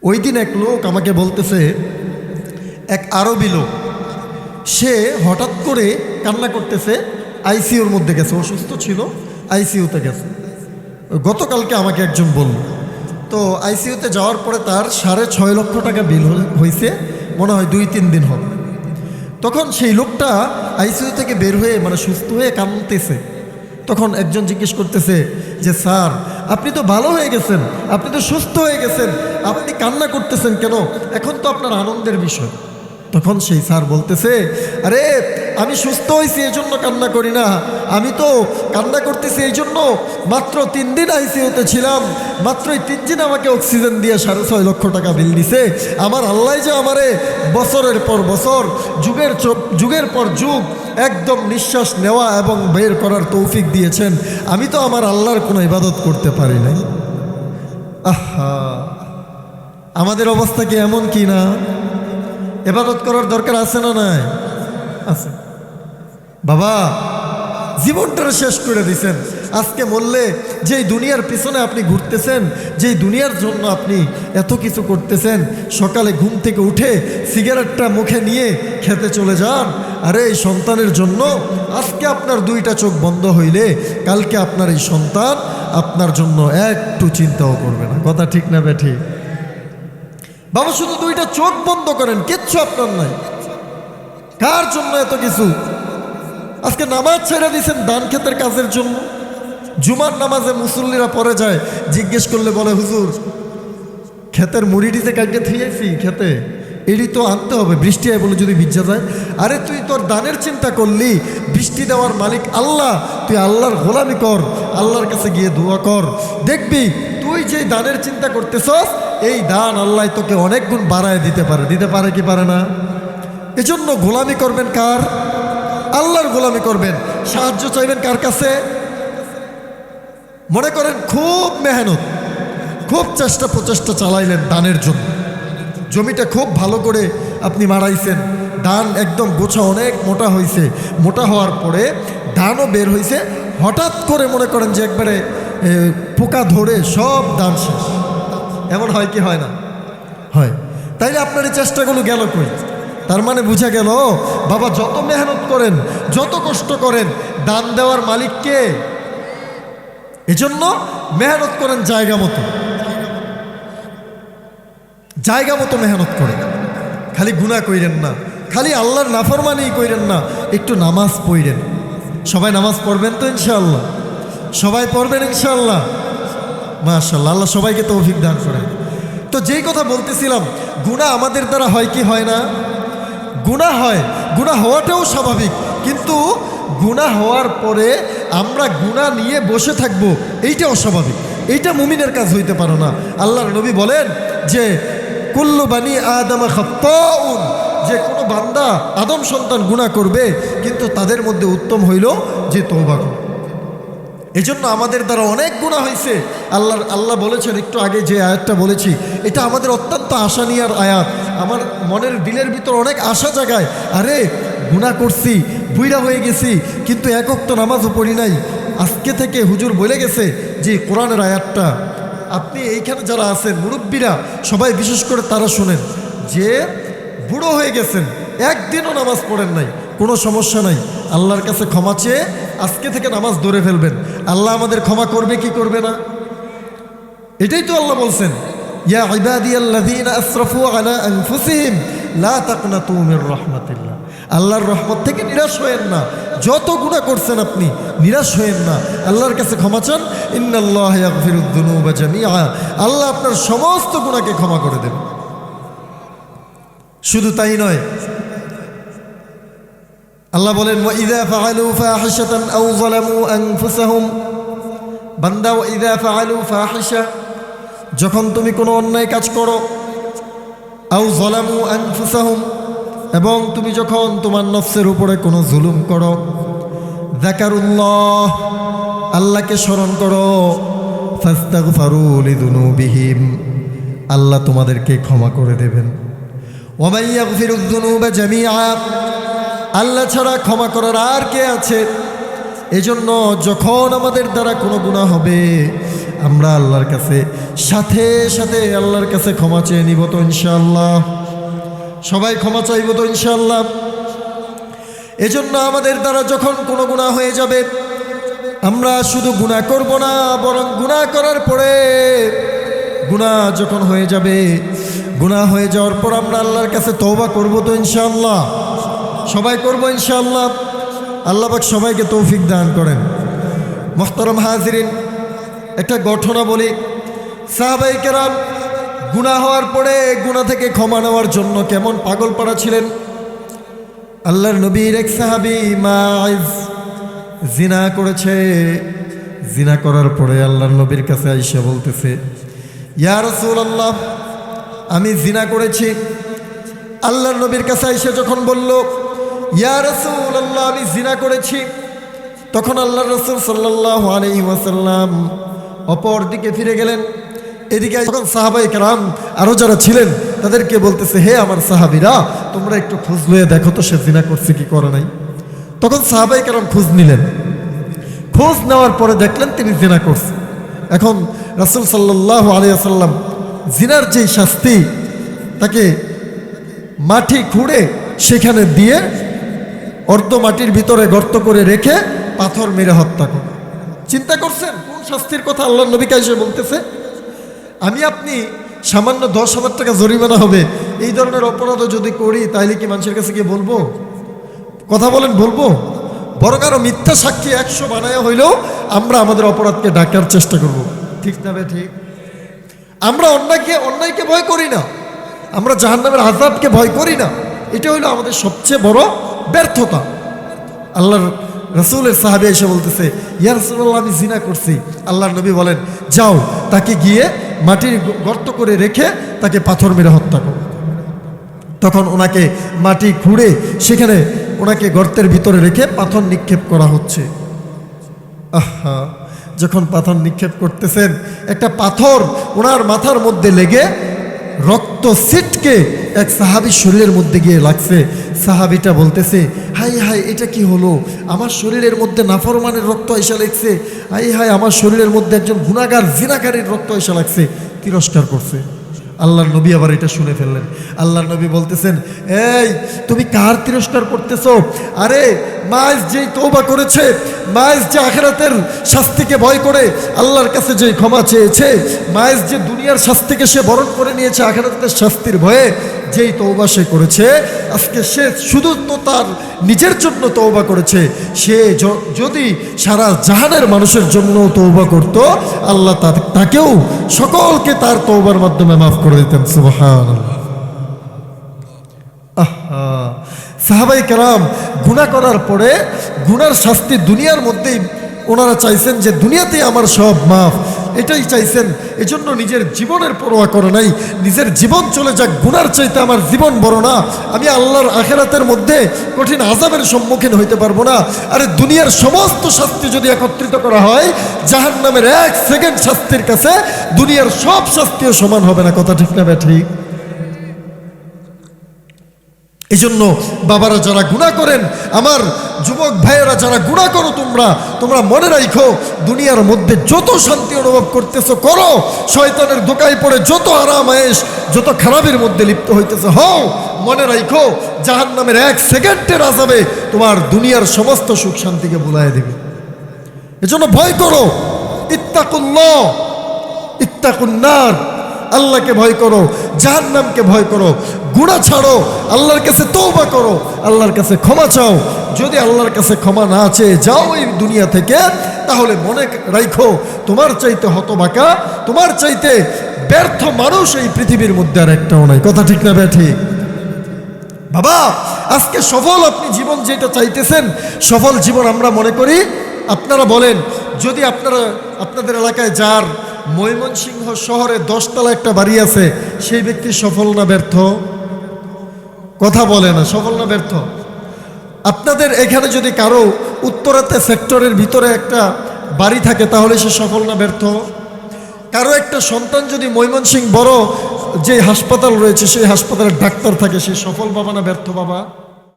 ওই দিন এক লোক আমাকে বলতেছে, এক আরবি লোক, সে হঠাৎ করে কান্না করতেছে, আইসিইউর মধ্যে গেছে, অসুস্থ ছিল, আইসিইউতে গেছে। গতকালকে আমাকে একজন বলল, তো আইসিইউতে যাওয়ার পরে তার 6.5 লক্ষ টাকা বিল হয়েছে, মনে হয় 2-3 দিন হবে। তখন সেই লোকটা আইসিইউ থেকে বের হয়ে মানে সুস্থ হয়ে কাঁদতেছে। তখন একজন জিজ্ঞেস করতেছে যে, স্যার আপনি তো ভালো হয়ে গেছেন, আপনি তো সুস্থ হয়ে গেছেন, আপনি কান্না করতেছেন কেন? এখন তো আপনার আনন্দের বিষয়। তখন সেই স্যার বলতেছে, আরে আমি সুস্থ হয়েছি এই জন্য কান্না করি না, আমি তো কান্না করতেছি এই জন্য মাত্র 3 দিন আইসিইউতে ছিলাম, মাত্র এই 3 দিন আমাকে অক্সিজেন দিয়ে 6.5 লক্ষ টাকা বিল দিছে। আমার আল্লাহ যে আমারে বছরের পর বছর, যুগের পর যুগ একদম নিঃশ্বাস নেওয়া এবং বের করার তৌফিক দিয়েছেন, আমি তো আমার আল্লাহর কোনো ইবাদত করতে পারি নাই। আহা, আমাদের অবস্থা কি এমন কি না? ইবাদত করার দরকার আছে না নাই? আছে। বাবা জীবনটা শেষ করে দিছেন, আজকে বললে যেই দুনিয়ার পিছনে আপনি ঘুরতেছেন, যেই দুনিয়ার জন্য আপনি এত কিছু করতেছেন, সকালে ঘুম থেকে উঠে সিগারেটটা মুখে নিয়ে খেতে চলে যান, আরে এই সন্তানের জন্য আজকে আপনার 2টা চোখ বন্ধ হইলে কালকে আপনার এই সন্তান আপনার জন্য একটু চিন্তাও করবে না। কথা ঠিক না বেঠিক? বাবা শুধু 2টা চোখ বন্ধ করেন, কিচ্ছু আপনার নাই, কার জন্য এত কিছু? আজকে নামাজ ছেড়ে দিয়েছেন দান ক্ষেতের কাজের জন্য। জুমার নামাজে মুসল্লিরা পরে যায়, জিজ্ঞেস করলে বলে, হুজুর ক্ষেতের মুড়িটিতে কাটিয়ে থিয়েছি খেতে, এটি তো আনতে হবে, বৃষ্টি হয় বলে যদি ভিজা যায়। আরে তুই তোর দানের চিন্তা করলি, বৃষ্টি দেওয়ার মালিক আল্লাহ, তুই আল্লাহর গোলামি কর, আল্লাহর কাছে গিয়ে দোয়া কর, দেখবি তুই যে দানের চিন্তা করতেছস এই দান আল্লাহ তোকে অনেক গুণ বাড়ায় দিতে পারে। দিতে পারে কি পারে না? এজন্য গোলামি করবেন কার? আল্লাহর গোলামি করবেন। সাহায্য চাইবেন কার কাছে? মনে করেন খুব মেহনত, খুব চেষ্টা প্রচেষ্টা চালাইলেন দানের জন্য, জমিটা খুব ভালো করে আপনি মারাইছেন, ধান একদম গোছা অনেক মোটা হয়েছে, মোটা হওয়ার পরে ধানও বের হয়েছে, হঠাৎ করে মনে করেন যে একবারে পোকা ধরে সব ধান শেষ। এমন হয় কি হয় না? হয়। তাইলে আপনার এই চেষ্টাগুলো গেল কই? তার মানে বুঝা গেল বাবা যত মেহনত করেন, যত কষ্ট করেন, দান দেওয়ার মালিক কে? এজন্য মেহনত করেন জায়গা মতো, জায়গা মতো মেহনত করেন, খালি গুনাহ কইরেন না, খালি আল্লাহর নাফরমানি কইরেন না, একটু নামাজ পড়েন। সবাই নামাজ পড়বেন তো ইনশাআল্লাহ? সবাই পড়বেন ইনশাআল্লাহ? মাশাআল্লাহ, আল্লাহ সবাইকে তৌফিক দান করেন। তো যেই কথা বলতেছিলাম, গুনাহ আমাদের দ্বারা হয় কি হয় না? গুনাহ হয়, গুনাহ হওয়াটাও স্বাভাবিক, কিন্তু গুনাহ হওয়ার পরে আমরা গুনাহ নিয়ে বসে থাকব, এইটা অস্বাভাবিক, এইটা মুমিনের কাজ হইতে পারে না। আল্লাহর নবী বলেন যে কুল্লু বানি আদম খাত্তাউন, যে কোনো বান্দা আদম সন্তান গুনাহ করবে, কিন্তু তাদের মধ্যে উত্তম হইল যে তওবা করে। এজন্য আমাদের দ্বারা অনেক গুনাহ হয়েছে। আল্লাহ বলেছেন, একটু আগে যে আয়াতটা বলেছি, এটা আমাদের অত্যন্ত আশা নিয়ার আয়াত। আমার মনের দিলের ভিতর অনেক আশা জাগায়, আরে গুনাহ করছি, বুইড়া হয়ে গেছি, কিন্তু এক ওয়াক্ত নামাজও পড়ি নাই। আজকে থেকে হুজুর বলে গেছে যে কোরআনের আয়াতটা, আপনি এইখানে যারা আছেন মুরব্বীরা সবাই বিশেষ করে তারা শোনেন, যে বুড়ো হয়ে গেছেন, একদিনও নামাজ পড়েন নাই, কোনো সমস্যা নাই, আল্লাহর কাছে ক্ষমা চেয়ে আজকে থেকে নামাজ ধরে ফেলবেন। আল্লাহ আমাদের ক্ষমা করবে কি করবে না? এটাই তো আল্লাহ বলছেন, ইয়া ইবাদিয়াল্লাযীনা আসরাফু আলা আনফুসিহিম লা তাকনাতু মির রাহমাতিল্লাহ। আল্লাহর রহমত থেকে নিরাশ হয়েন না, যত গুনাহ করছেন আপনি নিরাশ হয়েন না, আল্লাহর কাছে ক্ষমা চান। ইন্নাল্লাহা ইয়াগফিরুদ যুনুবা জামিআ, আল্লাহ আপনার সমস্ত গুনাহকে ক্ষমা করে দেবেন। শুধু তাই নয়, আল্লাহ বলেন ওয়াইযা ফাআলু ফাহিশাতান আও যালামু আনফুসাহুম, বান্দা ওয়াইযা ফাআলু ফাহিশা, যখন তুমি কোনো অন্যায় কাজ করো, আও যালামু আনফুসাহুম, এবং তুমি যখন তোমার নফসের উপরে কোনো জুলুম করো, যাকারুল্লাহ, আল্লাহকে স্মরণ করো, ফাস্তাগফারু লিযুনুবিহিম, আল্লাহ তোমাদেরকে ক্ষমা করে দেবেন। ওয়া মান ইয়াগফিরুয যুনুবা জামিআ, আল্লাহ ছাড়া ক্ষমা করার আর কে আছে? এজন্য যখন আমাদের দ্বারা কোনো গুনাহ হবে, আমরা আল্লাহর কাছে সাথে সাথে আল্লাহর কাছে ক্ষমা চেয়ে নিব তো ইনশাআল্লাহ? সবাই ক্ষমা চাইব তো ইনশাআল্লাহ? এজন্য আমাদের দ্বারা যখন কোনো গুনাহ হয়ে যাবে, আমরা শুধু গুনাহ করব না, বরং গুনাহ করার পরে গুনাহ যখন হয়ে যাবে, গুনাহ হয়ে যাওয়ার পর আমরা আল্লাহর কাছে তওবা করব তো ইনশাআল্লাহ? সবাই করব ইনশাআল্লাহ? আল্লাহ পাক সবাইকে তৌফিক দান করেন। মুহতারাম হাজিরিন, একটা ঘটনা বলি। সাহাবায়ে কেরাম গুনাহ হওয়ার পরে গুনাহ থেকে ক্ষমা নেওয়ার জন্য কেমন পাগল পাড়া ছিলেন। আল্লাহর নবীর এক সাহাবী মাইজ জিনা করেছে। জিনা করার পরে আল্লাহর নবীর কাছে আইসা বলতেছে, ইয়া রাসূলুল্লাহ, আমি জিনা করেছি। আল্লাহর নবীর কাছে আইসা যখন বলল, ইয়া রাসূলুল্লাহ, আমি জিনা করেছি, তখন আল্লাহর রাসূল সাল্লাল্লাহু আলাইহি ওয়াসাল্লাম অপর দিকে ফিরে গেলেন। এদিকে তখন সাহাবায়ে কেরাম আরও যারা ছিলেন তাদেরকে বলতেছে, হে আমার সাহাবীরা, তোমরা একটু খোঁজ লয়ে দেখো তো সে জিনা করছে কি করে নাই। তখন সাহাবায়ে কেরাম খোঁজ নিলেন। খোঁজ নেওয়ার পরে দেখলেন তিনি জিনা করছে। এখন রাসূল সাল্লাল্লাহু আলাইহি ওয়াসাল্লাম জিনার যেই শাস্তি, তাকে মাটি খুঁড়ে সেখানে দিয়ে অর্ধ মাটির ভিতরে গর্ত করে রেখে পাথর মেরে হত্যা করে। চিন্তা করছেন কোন শাস্তির কথা আল্লাহর নবী কাছে বলতেছে? আমি আপনি সামান্য 10,000 টাকা জরিমানা হবে এই ধরনের অপরাধ যদি করি, তাইলে কি মানুষের কাছে গিয়ে বলবো? কথা বলেন, বলবো? বরং আরো মিথ্যা সাক্ষী 100 বানায়া হইলেও আমরা আমাদের অপরাধকে ঢাকার চেষ্টা করব। ঠিক না বে ঠিক? আমরা অন্যায়কে ভয় করি না, আমরা জাহান্নামের আযাবকে ভয় করি না। এটা হইলো আমাদের সবচেয়ে বড় ব্যর্থতা। আল্লাহর রাসূলের সাহাবী এসে বলতেছে, ইয়া রাসূলুল্লাহ, আমি জিনা করছি। আল্লাহর নবী বলেন, যাও তাকে গিয়ে মাটির গর্ত করে রেখে তাকে পাথর মেরে হত্যা করো। তখন ওনাকে মাটি খুঁড়ে সেখানে ওনাকে গর্তের ভিতরে রেখে পাথর নিক্ষেপ করা হচ্ছে। আহা, যখন পাথর নিক্ষেপ করতেছেন, একটা পাথর ওনার মাথার মধ্যে লেগে রক্ত ছিটকে এক সাহাবীর শরীরের মধ্যে গিয়ে লাগছে। সাহাবীটা বলতেছে, হাই হাই, এটা কি হলো? আমার শরীরের মধ্যে নাফরমানের রক্ত এসে লাগছে। হাই হাই, আমার শরীরের মধ্যে একজন গুনাহগার জিনাকারীর রক্ত এসে লাগছে। তিরস্কার করছে। আল্লাহর নবী আবার এটা শুনে ফেললেন। আল্লাহর নবী বলতেছেন, এই তুমি কার তিরস্কার করতেছো? আরে মাইজ যেই তওবা করেছে, মাইজ যে আখিরাতের শাস্তিকে ভয় করে আল্লাহর কাছে যে ক্ষমা চেয়েছে, মাইজ যে দুনিয়ার শাস্তিকে সে বরণ করে নিয়েছে আখিরাতের শাস্তির ভয়ে, যেই তওবা সে করেছে, আজকে সে শুধু তো তার নিজের জন্য তওবা করেছে, সে যদি সারা জাহানের মানুষের জন্য তওবা করত, আল্লাহ তাকেও সকলকে তার তওবার মাধ্যমে মাফ করে দিতেন। সুবহানাল্লাহ। আহা, সাহাবায়ে কেরাম গুনাহ করার পরে গুনার শাস্তি দুনিয়ার মধ্যেই ওনারা চাইছেন যে দুনিয়াতেই আমার সব মাফ, এটাই চাইছেন। এজন্য নিজের জীবনের পরোয়া করে নাই। নিজের জীবন চলে যাক, গুনার চাইতে আমার জীবন বড় না। আমি আল্লাহর আখিরাতের মধ্যে কঠিন আযাবের সম্মুখীন হইতে পারবো না। আরে দুনিয়ার সমস্ত শাস্তি যদি একত্রিত করা হয়, জাহান্নামের 1 সেকেন্ড শাস্তির কাছে দুনিয়ার সব শাস্তিও সমান হবে না। কথা ঠিক না বে ঠিক? এই জন্য বাবারা যারা গুনাহ করেন, আমার যুবক ভাইয়েরা যারা গুনাহ করো, তোমরা মনে রাখো, দুনিয়ার মধ্যে যত শান্তি অনুভব করতেছো করো, শয়তানের ধোঁকায় পড়ে যত আরাম আয়েশ, যত খারাপের মধ্যে লিপ্ত হইতেছো হও, মনে রাখো জাহান্নামের 1 সেকেন্ডের আযাবে তোমার দুনিয়ার সমস্ত সুখ শান্তিকে ভুলাইয়া দেবে। এজন্য ভয় করো, ইত্তাকুল্লাহ, ইত্তাকুন নার, আল্লাহকে ভয় করো, জাহান্নামকে ভয় করো, গুনাহ ছাড়ো, আল্লাহর কাছে তওবা করো, আল্লাহর কাছে ক্ষমা চাও। যদি আল্লাহর কাছে ক্ষমা না চেয়ে যাও এই দুনিয়া থেকে, তাহলে মনে রাখো তোমার চাইতে হতভাগা, তোমার চাইতে ব্যর্থ মানুষ এই পৃথিবীর মধ্যে আর একটাও নাই। কথা ঠিক না ঠিক? বাবা, আজকে সফল আপনি জীবন যেটা চাইতেছেন, সফল জীবন আমরা মনে করি। আপনারা বলেন, যদি আপনাদের এলাকায় যার ময়মনসিংহ শহরে 10 তলা একটা বাড়ি আছে, সেই ব্যক্তি সফল না ব্যর্থ? কথা বলে না, সফল না ব্যর্থ? আপনাদের এখানে যদি কারো উত্তরাতে সেক্টরের ভিতরে একটা বাড়ি থাকে, তাহলে সে সফল না ব্যর্থ? কারো একটা সন্তান যদি ময়মনসিংহ বড় যে হাসপাতাল রয়েছে সেই হাসপাতালের ডাক্তার থাকে, সে সফল বাবা না ব্যর্থ বাবা?